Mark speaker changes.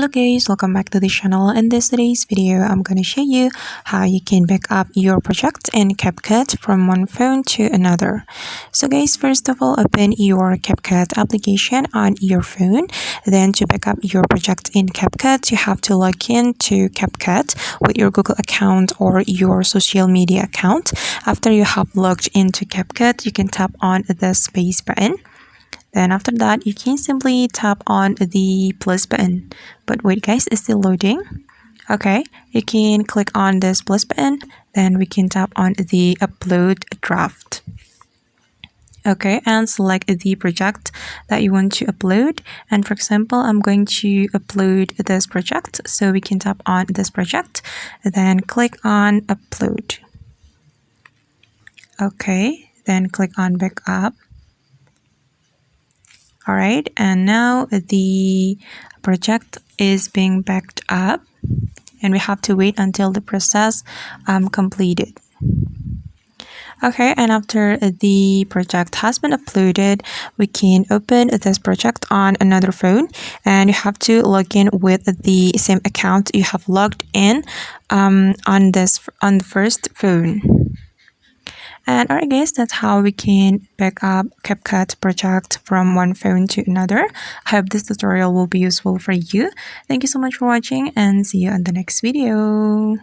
Speaker 1: Hello guys, welcome back to the channel. In today's video, I'm going to show you how you can back up your project in CapCut from one phone to another. So guys, first of all, open your CapCut application on your phone. Then to back up your project in CapCut, you have to log in to CapCut with your Google account or your social media account. After you have logged into CapCut, you can tap on the space button. Then after that, you can simply tap on the plus button. But wait guys, it's still loading. Okay, you can click on this plus button. Then we can tap on the upload draft. Okay, and select the project that you want to upload. And for example, I'm going to upload this project. So we can tap on this project. Then click on upload. Okay, then click on backup. Alright, and now the project is being backed up and we have to wait until the process completed. Okay, and after the project has been uploaded, we can open this project on another phone, and you have to log in with the same account you have logged in on the first phone. And alright guys, that's how we can back up CapCut project from one phone to another. I hope this tutorial will be useful for you. Thank you so much for watching and see you on the next video.